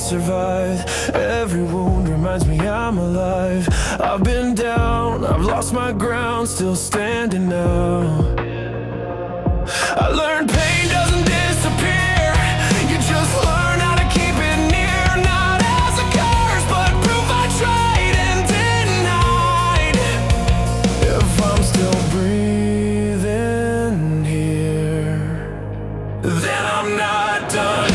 Survive. Every wound reminds me I'm alive. I've been down, I've lost my ground, still standing now. I learned pain doesn't disappear. You just learn how to keep it near. Not as a curse, but proof I tried and didn't hide. If I'm still breathing here, then I'm not done.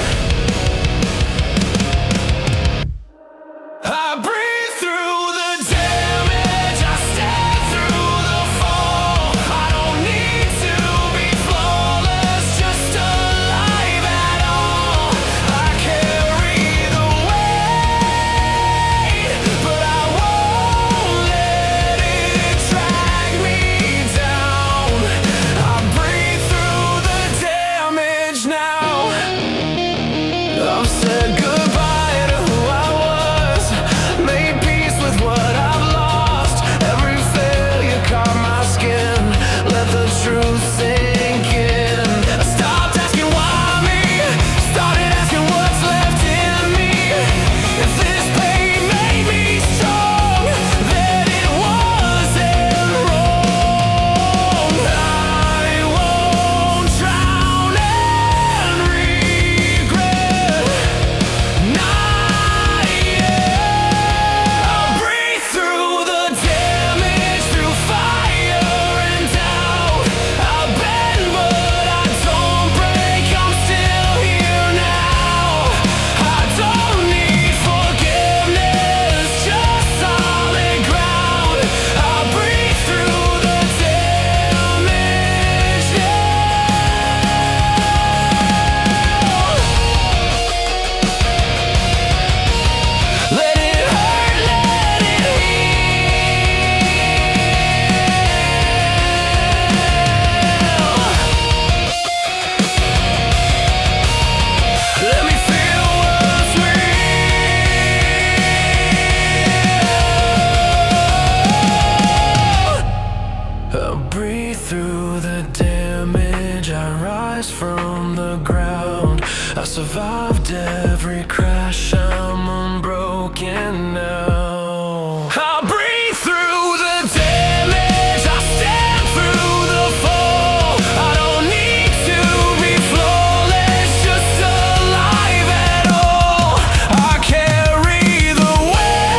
Through the damage, I rise from the ground. I survived every crash, I'm unbroken now. I breathe through the damage, I stand through the fall. I don't need to be flawless, just alive at all. I carry the weight,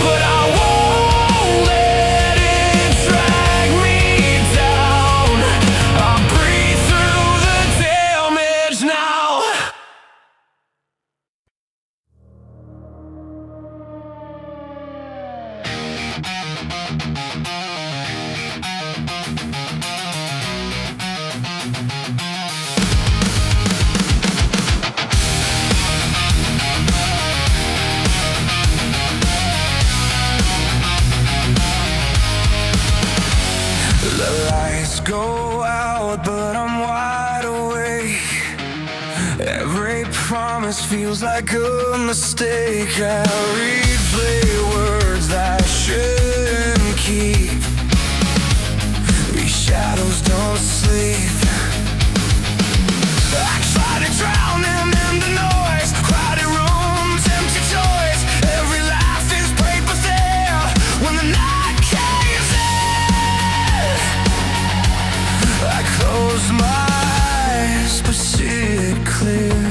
but I won't let it drag me down. I breathe through the damage now. The lights go out, but I'm wide awake. Every promise feels like a mistake. I replay words that I shouldn't keep. These shadows don't sleep. I try to drown them in the noise. Crowded rooms, empty toys. Every laugh is break but there when the night caves in. I close my eyes but see it clear.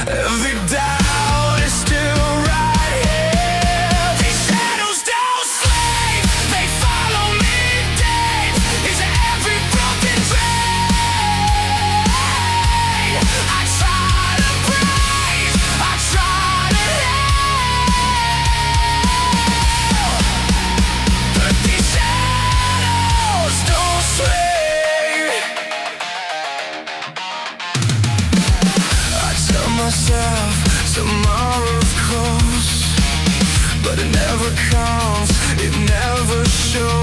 Every doubt is still right here. These shadows don't sleep, they follow me deep into every broken dream. I try to breathe, I try to heal, but these shadows don't sleep. I tell myself tomorrow's close, but it never comes, it never shows.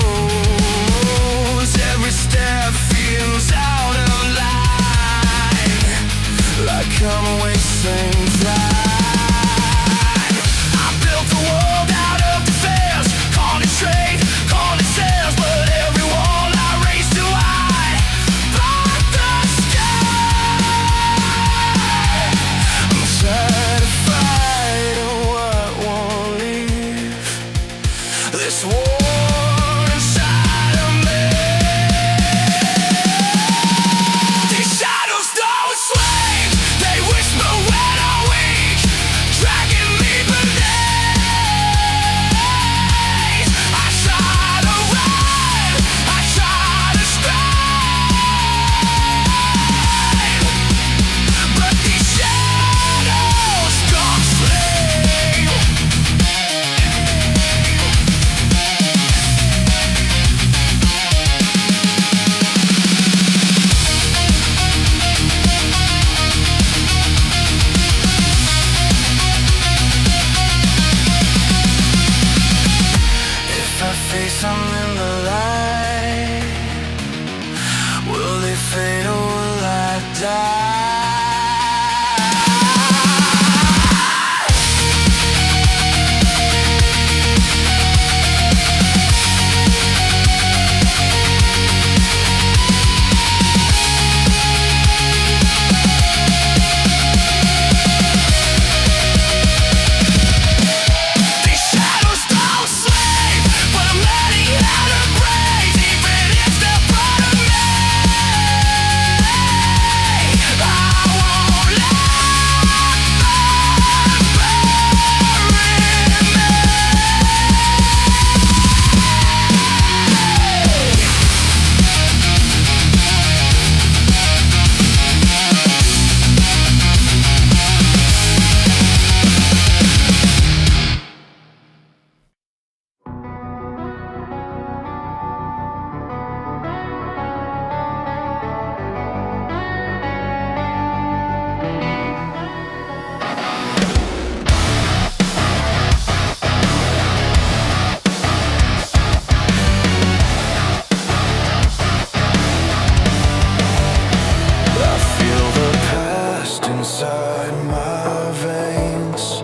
Every step feels out of line, like I'm wasting time. inside my veins.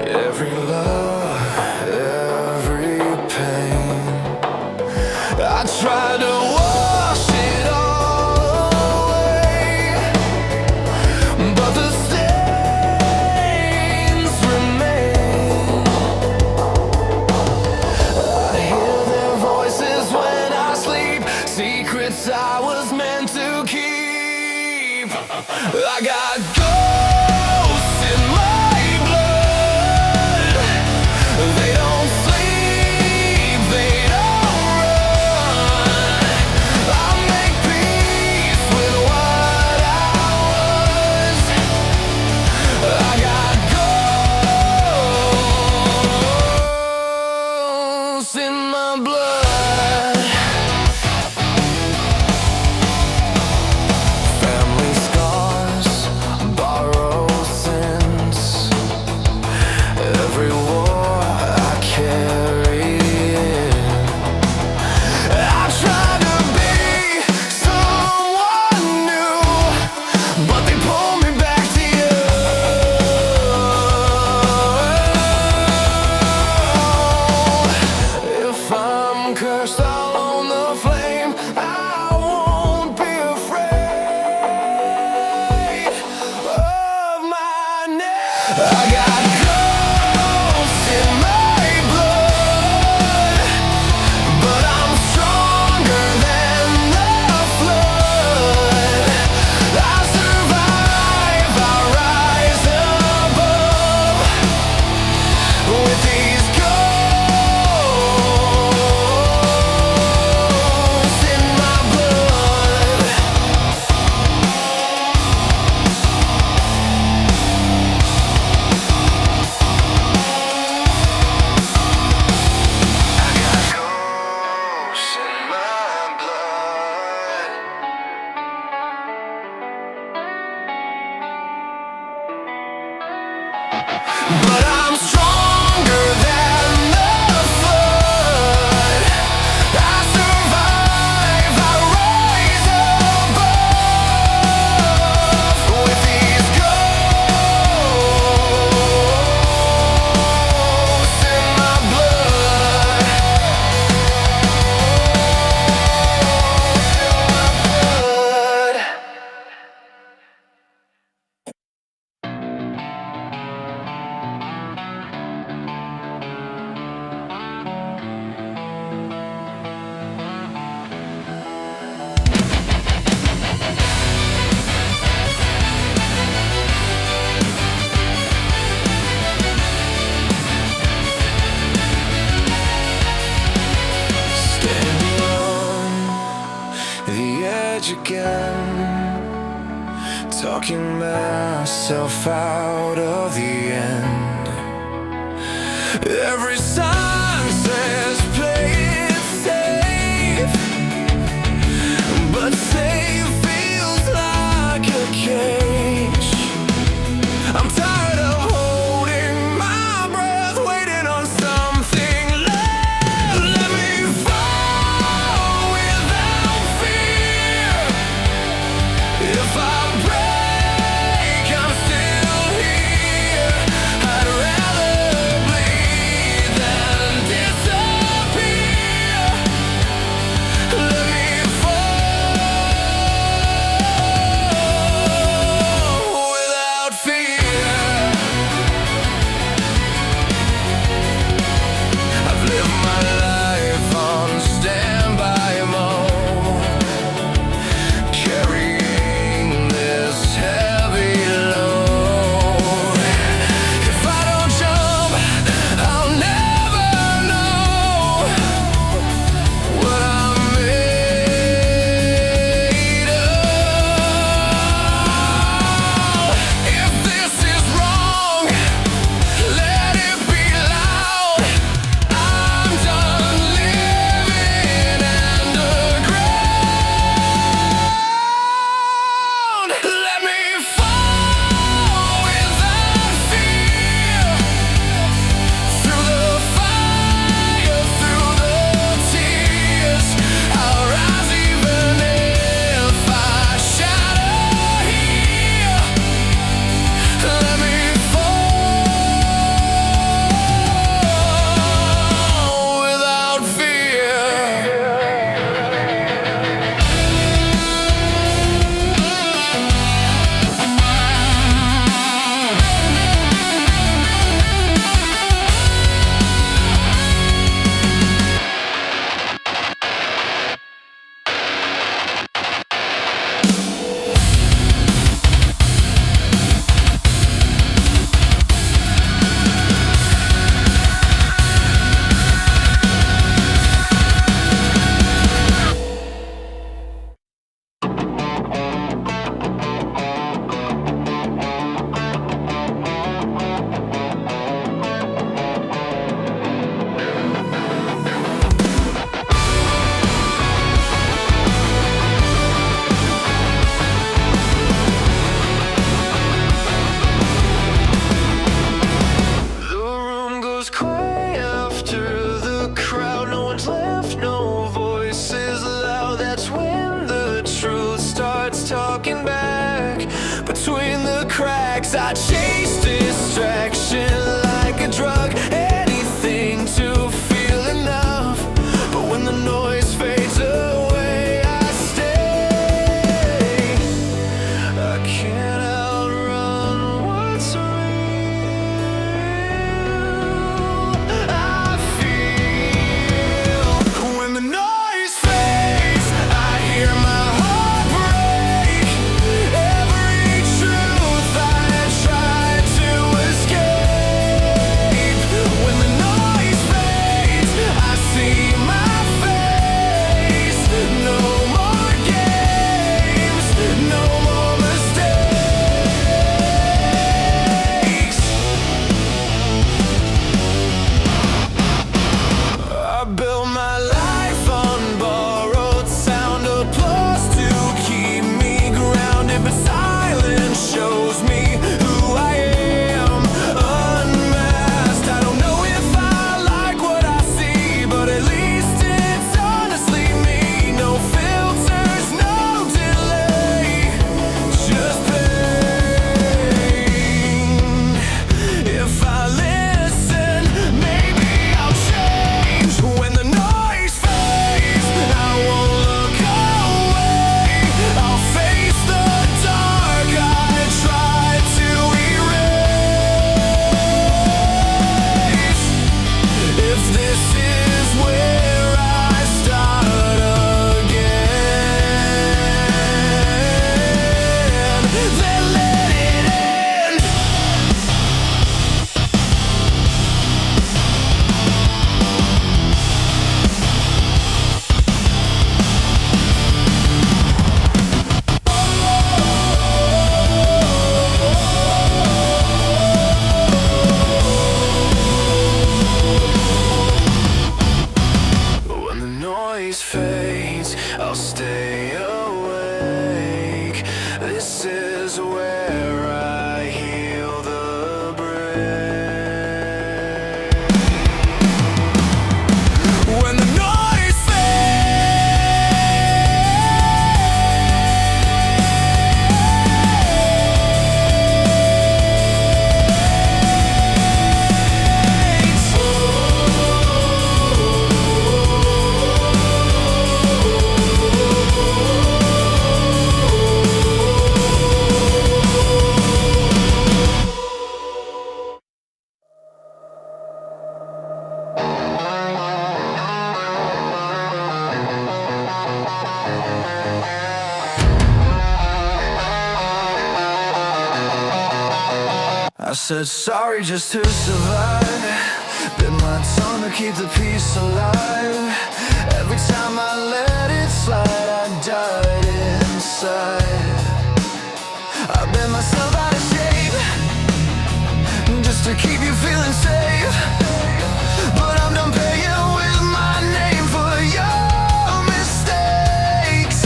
Every love, every pain. I try to wash it all away, but the stains remain. I hear their voices when I sleep, secrets I was meant to keep. I got ghosts in my blood. They don't sleep, they don't run. I make peace with what I was. I got ghosts in my blood. Family scars, borrowed sins. Every war I carry in. I try to be someone new, but they pull me back to you. If I'm cursed, I'll own the flame. I won't be afraid of my name. I got ghosts in my blood, but I'm stronger than the flood. I survive, I rise above with these ghosts in my blood. I got ghosts in my blood. But I'm stronger than the flood. I survive, I rise above with these ghosts in my blood. Standing on the edge again, talking myself out of the end. Every sign says play it safe, but safe feels like a cage. I'm tired of holding my breath, waiting on something left. Let me fall without fear. If I break, I'm still here. I'd rather bleed than disappear. is where I heal the break. When the noise I said sorry just to survive. Bit my tongue to keep the peace alive. Every time I let it slide, I died inside. I bent myself out of shape just to keep you feeling safe. But I'm done paying with my name for your mistakes.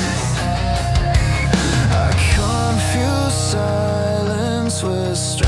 I confuse silence with strength.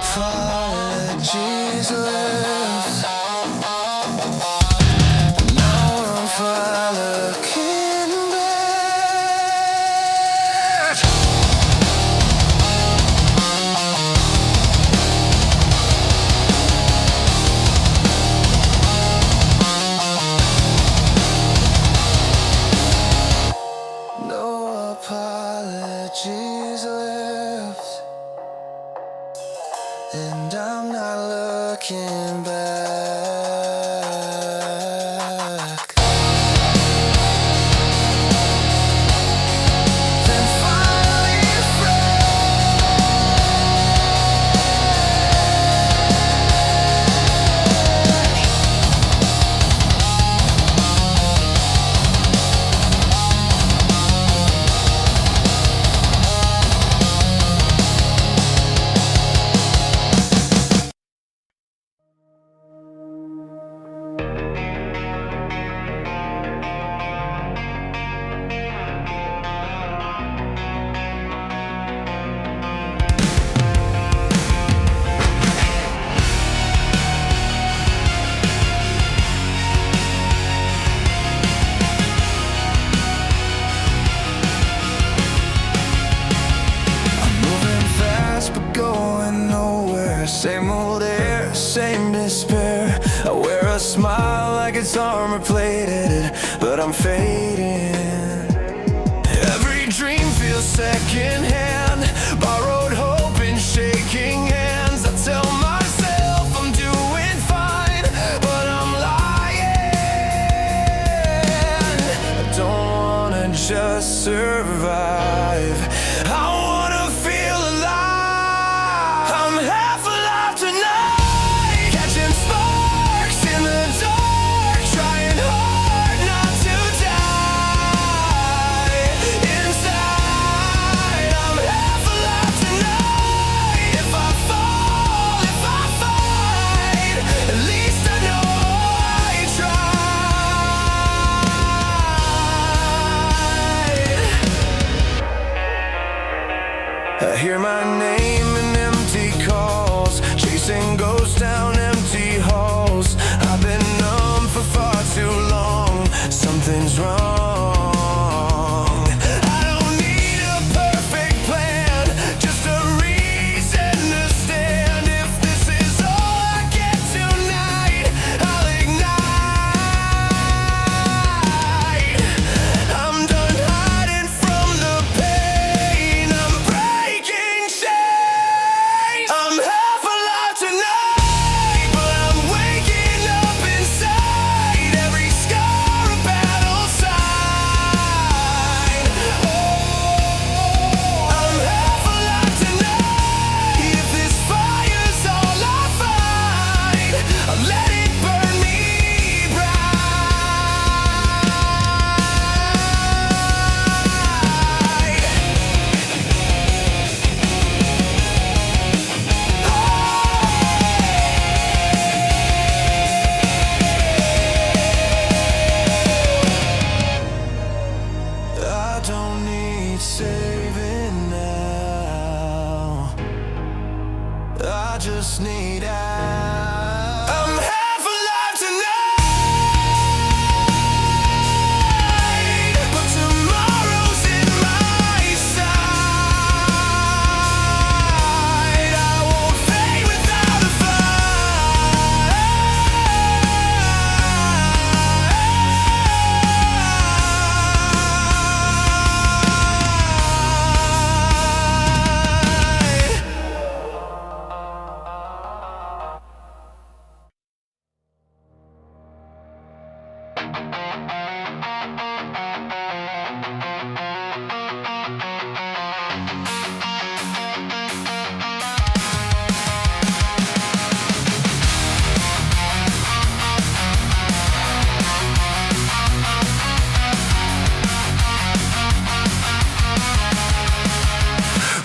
Apologies left. Now I'm fine looking back. No apologies left. And I'm not looking back. Then finally same old air, same despair. I wear a smile like it's armor-plated, but I'm fading. Every dream feels secondhand, borrowed hope and shaking hands. I tell myself I'm doing fine, but I'm lying. I don't wanna just survive, I wanna feel alive. I hear my name in empty calls, chasing ghosts down empty halls. I've been numb for far too long. Something's wrong. I don't need a perfect plan, just a reason to stand. If this is all I get tonight, I'll ignite. I'm done hiding from the pain. I'm breaking chains. I'm half alive tonight, but I'm waking up inside. Every scar a battle sign. Oh, I'm half alive tonight. If this fire's all I find, I'll let it burn me I don't need saving now. I just need out. I'm half alive tonight, but tomorrow's in my sight. I won't fade without a fight.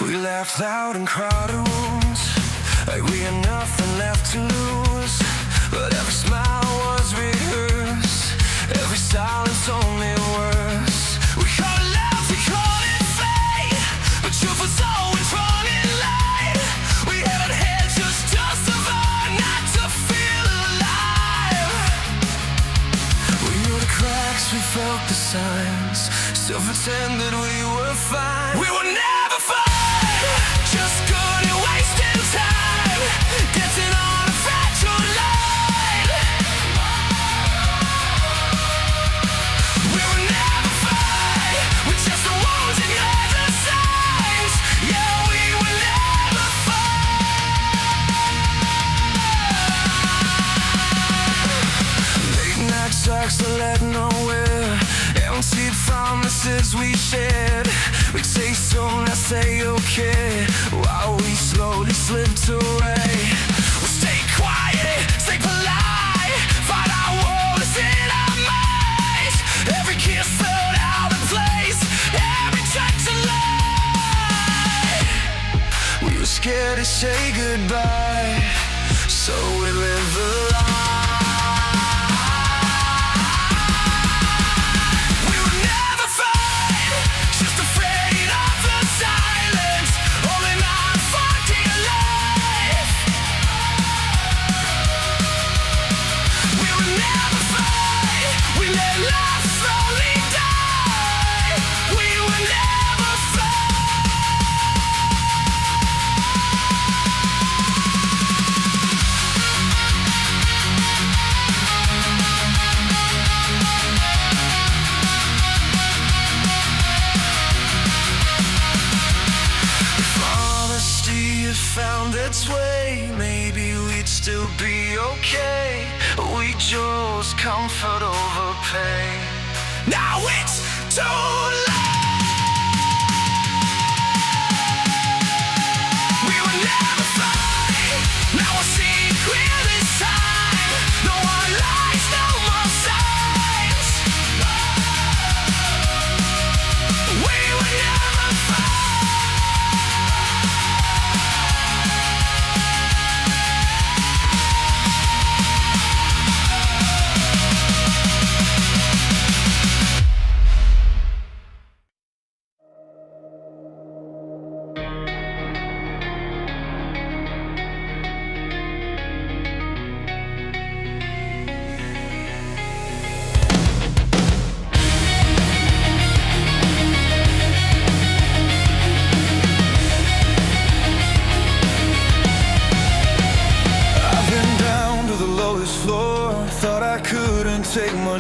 We laughed loud in crowded rooms, like we had nothing left to lose. But every smile was rehearsed, every silence only worse. We called it love, we called it fate, but truth was always running late. We held hands just to survive, not to feel alive. We knew the cracks, we felt the signs, still pretended we were fine. We were never fine, just good at wasting time, dancing on a fragile line. We were never fine, with just the wounds and the signs. Yeah, we were never fine. Late night talks that led nowhere, empty promises we shared. We say soon, I say okay, while we slowly slipped away. We stay quiet, stay polite, fight our wars in our minds. Every kiss felt out of place, every try to lie. We were scared to say goodbye, so we lived the lie. We were never fine, just afraid of the silence, holding on for dear life. We were never fine, we let love slowly die. We were never fine. If honesty had found its way, maybe we'd still be okay. We chose comfort over pain. Now it's too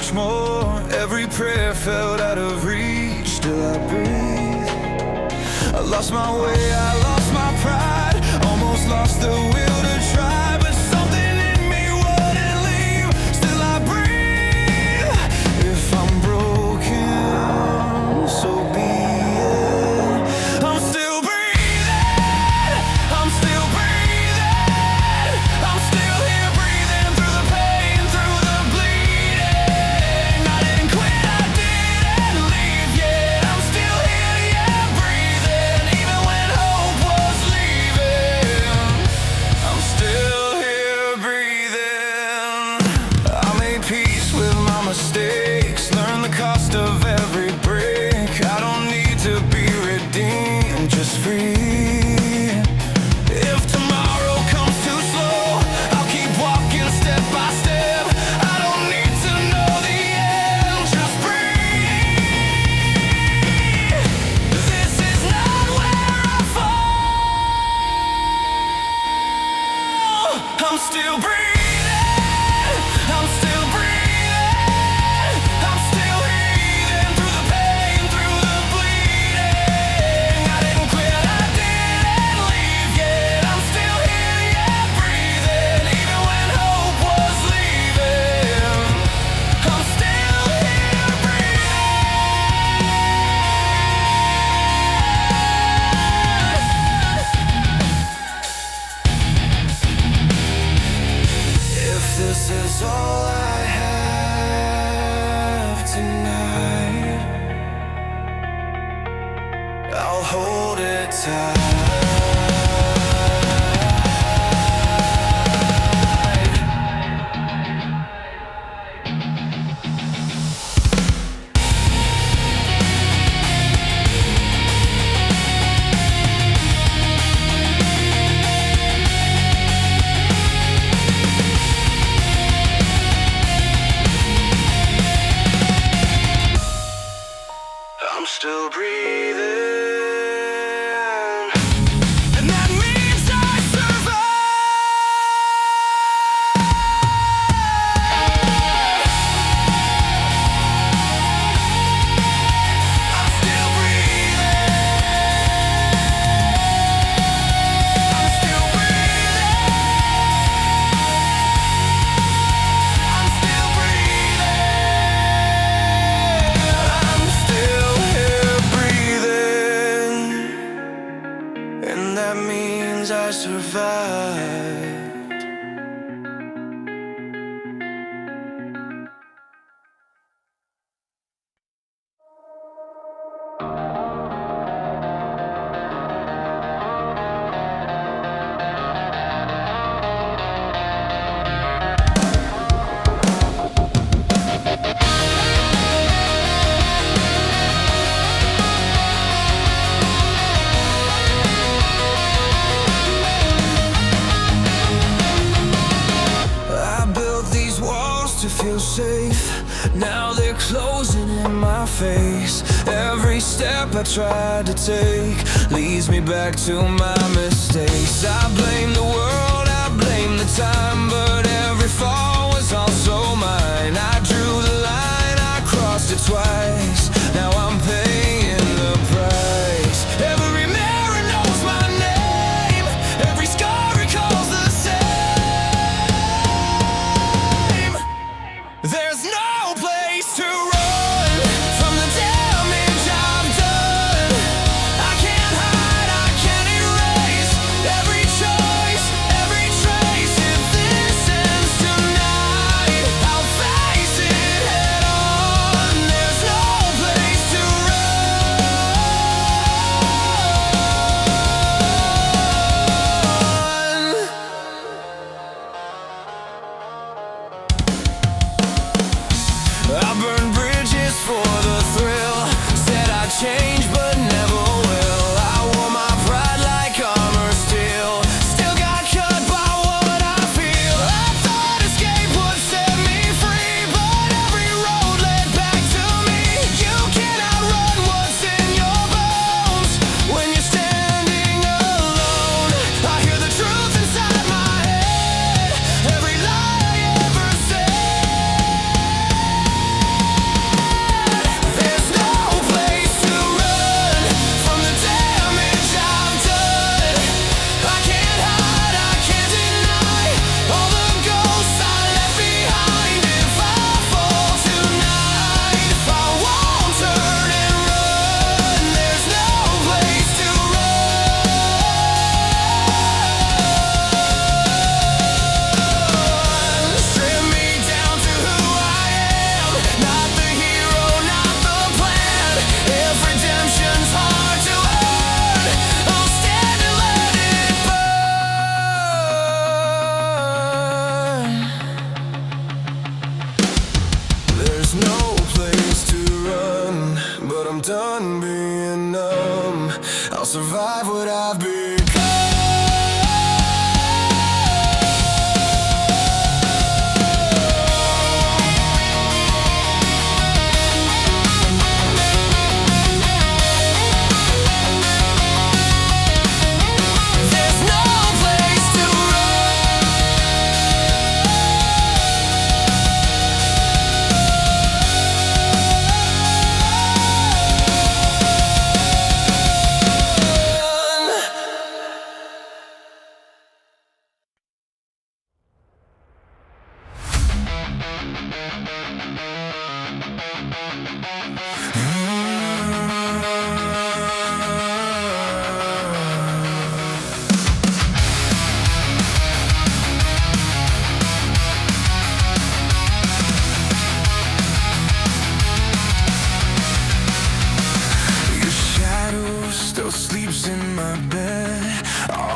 much more. Every prayer felt out of reach. Still I breathe. I lost my way, I lost my pride. Almost lost the will to try, but something in me wouldn't leave. Still I breathe. If I'm broken, so be it. I'm still breathing. I'm still breathing. I'm still here breathing through the pain, through the bleeding. I didn't quit, I didn't leave yet. I'm still here, yeah, breathing. Even when hope was leaving, I'm still here breathing. I made peace with my mistakes, learned the cost of every break. I don't need to be redeemed, just free. If tomorrow comes too slow, I'll keep walking step by step. I don't need to know the end, just breathe. This is not where I fall. I'm still breathing. I'm still breathing. I'm still breathing through the pain, through the bleeding. I didn't quit, I didn't leave yet. I'm still here, yeah, breathing. Even when hope was leaving, I'm still here breathing. If this is all I have tonight, I'll hold it tight. I'm still breathing, and that means I survive. I'm still breathing. I'm still breathing. I'm still breathing. I'm still here breathing, and that means I survived. I built these walls to feel safe. Now they're closing in my face. Every step I tried to take leads me back to my mistakes. I blame the world, I blame the time, but every fall was also mine. I drew the line, I crossed it twice. Now I'm paying the price. Every mirror knows my name. Every scar recalls the same. There's no place to run from the damage I've done. I can't hide, I can't erase every choice, every trace. If this ends tonight,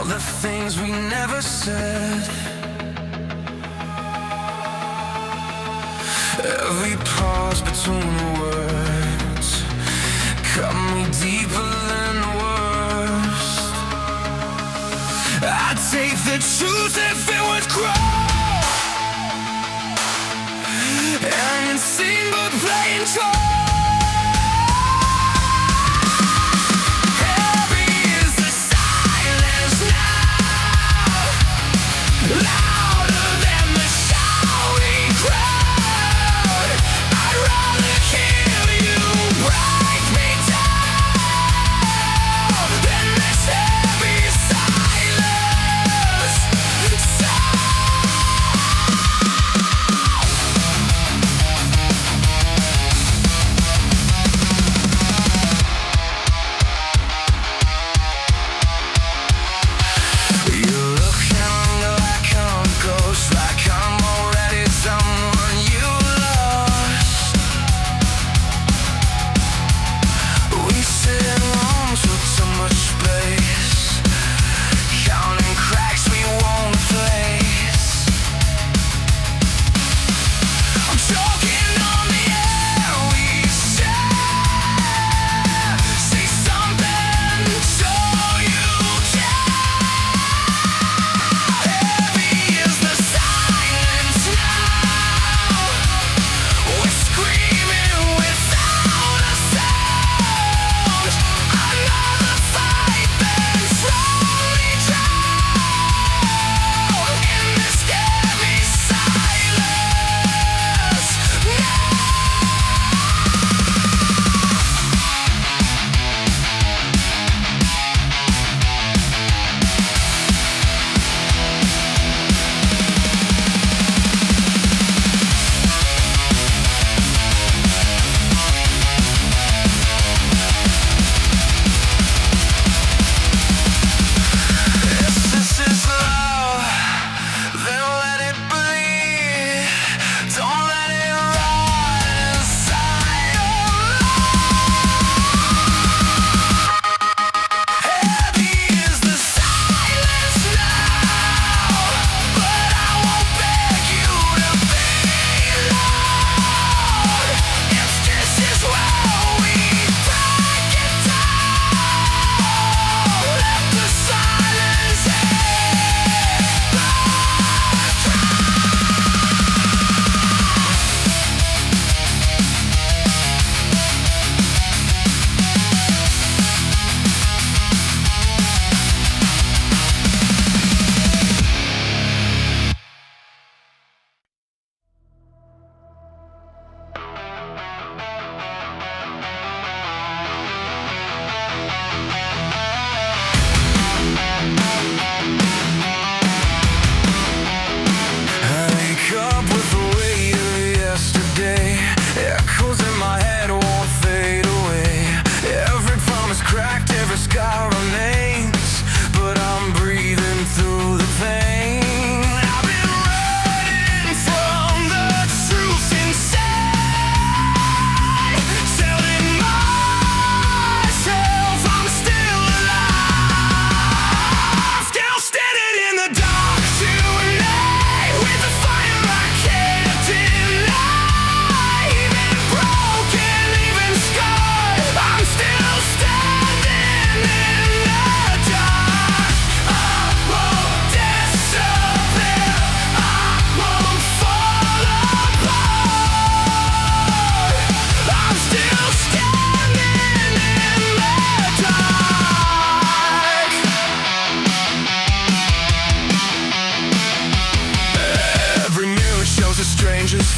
the things we never said. Every pause between the words cut me deeper than the worst. I'd take the truth if it was grow, and sing but playing chords.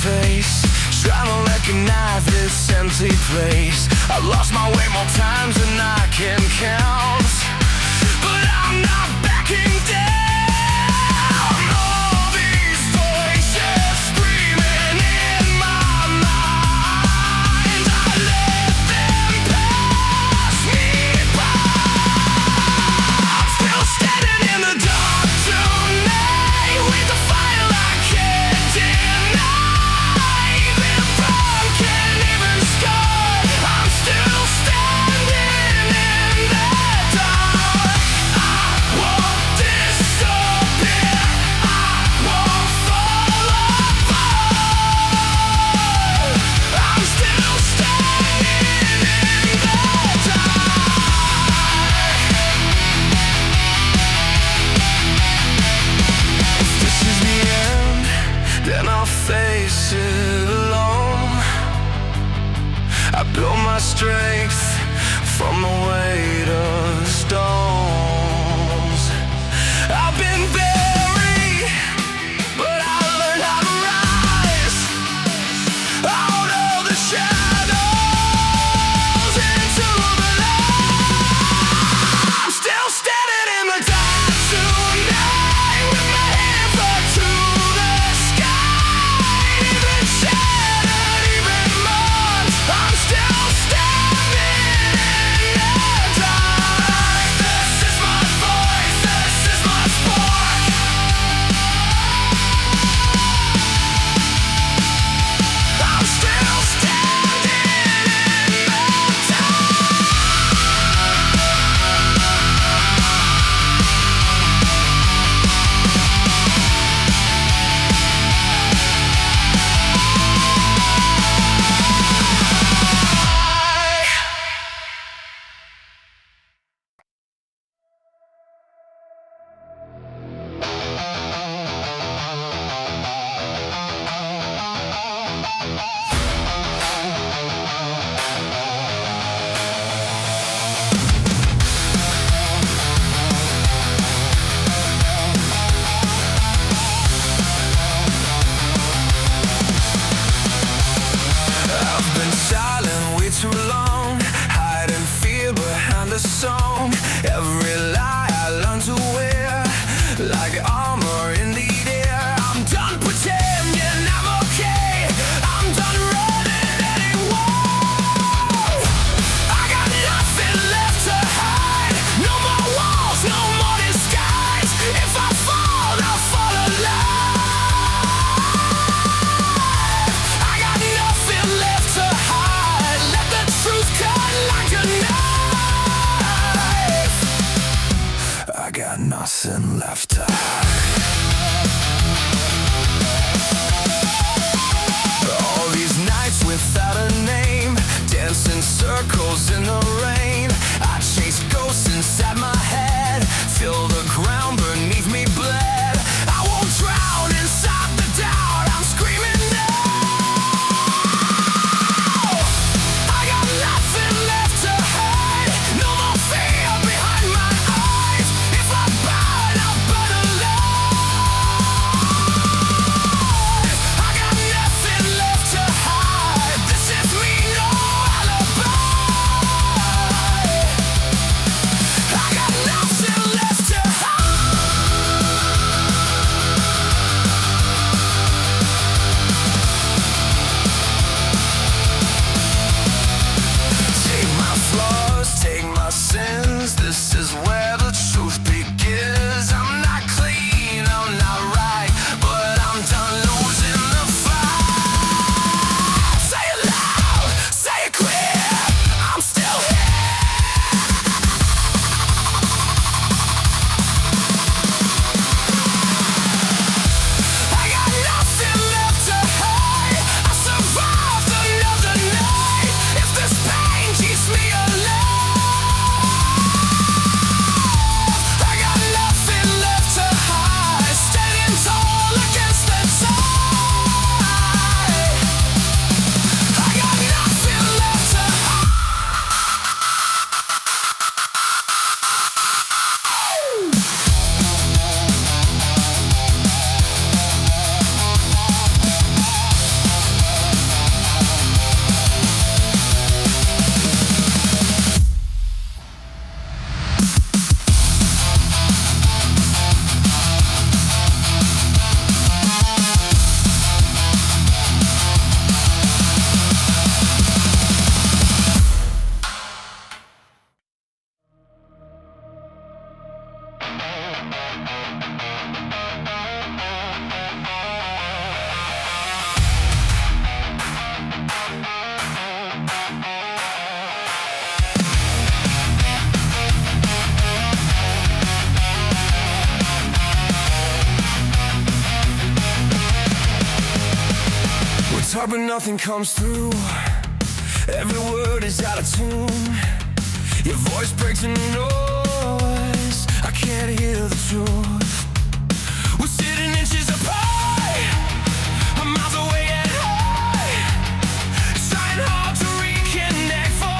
Face, trying to recognize this empty place. I've lost my way more times than I can count, but I'm not backing down. All these voices screaming in my mind, I let them pass me by. I'm still standing in the dark tonight with the fire I can't deny. I'm still standing in the dark. my strength from the weight of stones. I've been buried, but I learned how to rise out of the shadows into the light. I'm still standing in the dark tonight with my hands up to the sky. Even shattered, even marked, I'm still standing in the dark. This is my voice, this is my spark. I'm still standing in the I've been silent way too long, hiding fear behind a song. Every lie I learned to wear like armor in the air. I'm done pretending I'm okay, I'm done running anymore. I got nothing left to hide, no more walls, no more disguise. If I fall, I'll fall alive. I got nothing left to hide, let the truth cut like a knife. I got nothing left to hide. All these nights without a name, dancing circles in the rain. I chase ghosts inside my head, feel the ground beneath me bled. I won't drown inside the doubt, I'm screaming now. I got nothing left to hide, no more fear behind my eyes. If I burn, I'll burn alive. I got nothing left to hide, this is me, no alibi. I got nothing left to take my flaws, take my sins. This is where the truth begins. I'm not clean, I'm not right, but I'm done losing the fight. Say it loud, say it clear, I'm still here. I got nothing left to hide, I survived another night. If this pain keeps me alive, I got nothing left to hide, standing tall against the tide. I got nothing left to hide. We talk but nothing comes through, every word is out of tune. Your voice breaks in the noise, I can't hear the truth. We're sitting inches apart, I'm miles away and high, trying hard to reconnect for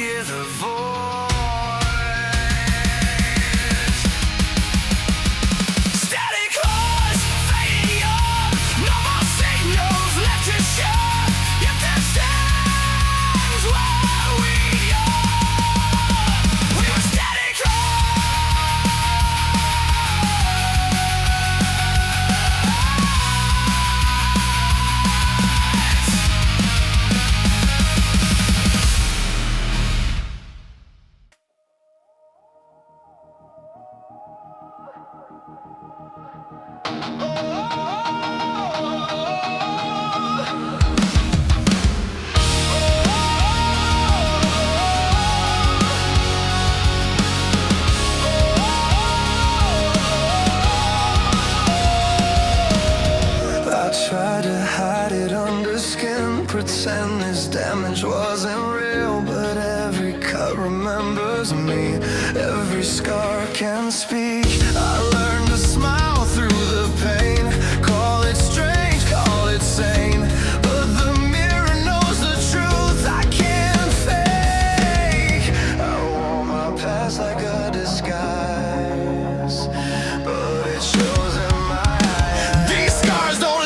hear the voice. Static hearts fading on, no more signals left to show. Yet there stands where we are. We were static tried to hide it under skin, pretend this damage wasn't real. But every cut remembers me, every scar can speak. I learned to smile through the pain. Call it strange, call it sane, but the mirror knows the truth I can't fake. I wore my past like a disguise, but it shows in my eyes. These scars don't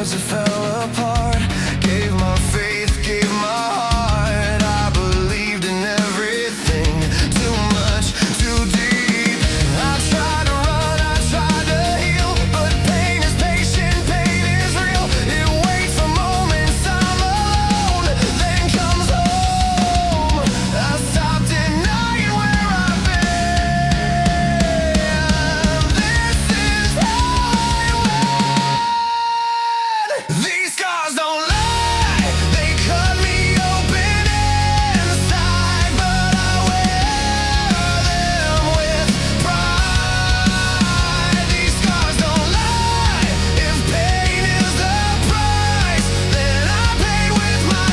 it fell apart. Gave my faith, gave my heart. I believed in everything, too much, too deep. I tried to run, I tried to heal, but pain is patient, pain is real. It waits for moments I'm alone, then comes home. I stopped denying where I've been. This is how I win. These scars don't lie, they cut me open inside, but I wear them with pride. These scars don't lie, if pain is the price, then I paid with my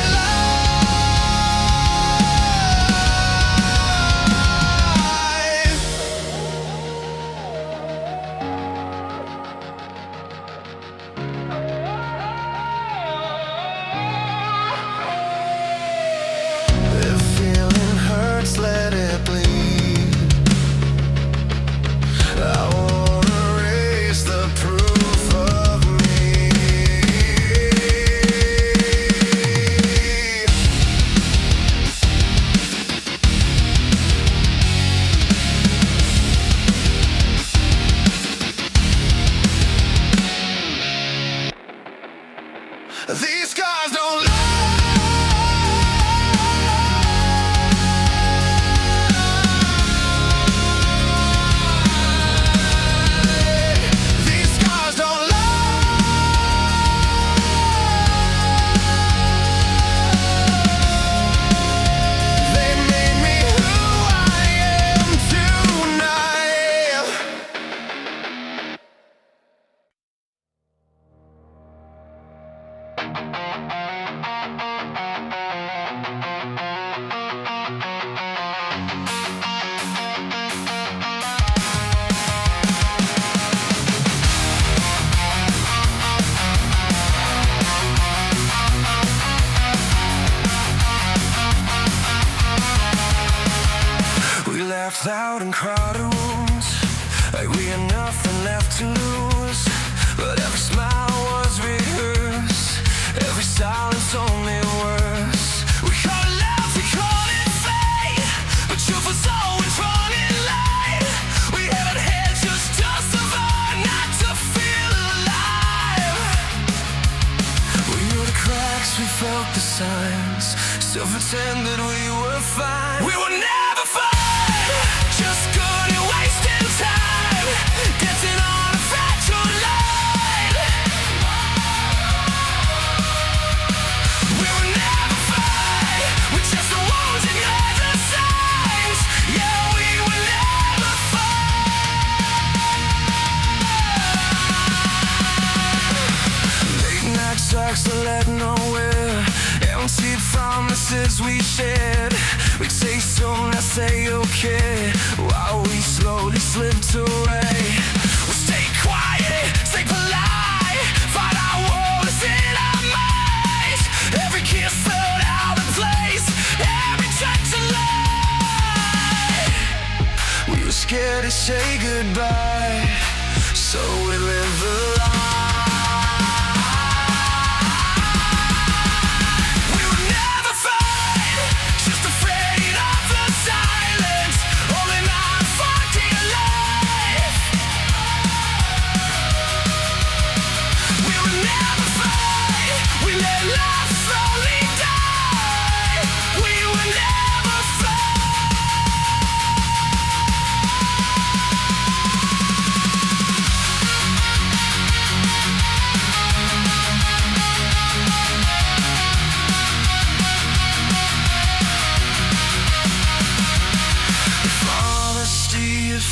If feeling hurts, let it bleed. I won't erase the proof of me. These scars don't lie. These scars don't lie. They made me who I am tonight. We laughed loud in crowded rooms, like we had nothing left to lose. But every smile was rehearsed, every silence only worse. We called it love, we called it fate, but truth was always wrong in light. We haven't had just to survive, not to feel alive. We knew the cracks, we felt the signs, still pretended we were fine. We were never fine, just good at wasting time, dancing on a fragile line. tracks that led nowhere, empty promises we shared. We say soon, I say okay, while we slowly slipped away. We'll stay quiet, stay polite, find our worlds in our minds. Every kiss felt out of place, every touch a lie. We were scared to say goodbye, so we lived the lie.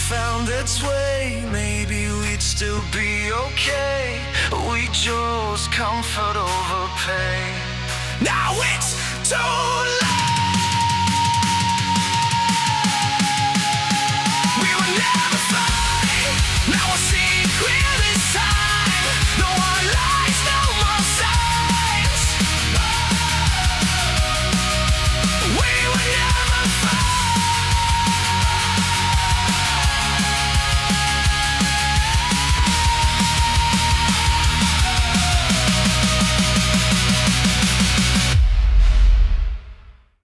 Found its way, maybe we'd still be okay. We chose comfort over pain. Now it's too late. We were never